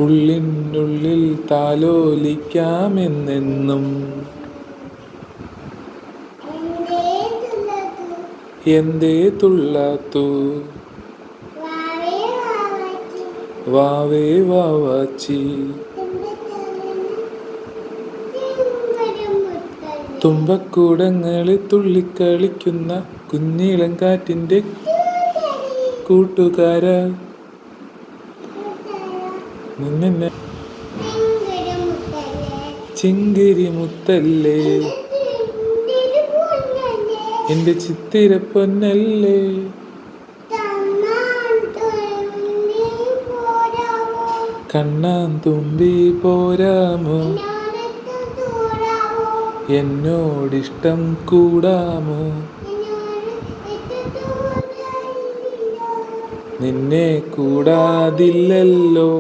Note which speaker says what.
Speaker 1: ഉള്ളിനുള്ളിൽ താലോലിക്കാമെന്നെന്നും. എന്തേ തുള്ളാത്തു വാവേ വാവാച്ചി. തുമ്പക്കൂടങ്ങളിൽ തുള്ളിക്കളിക്കുന്ന കുഞ്ഞിളം കാറ്റിൻ്റെ കൂട്ടുകാരാ നിന്നെ ചിങ്കിരി മുത്തല്ലേ എൻ്റെ ചിത്തിര പൊന്നല്ലേ. കണ്ണാൻ തുമ്പി പോരാമോ എന്നോടിഷ്ടം കൂടാമോ. നിന്നെ കൂടാതില്ലല്ലോ.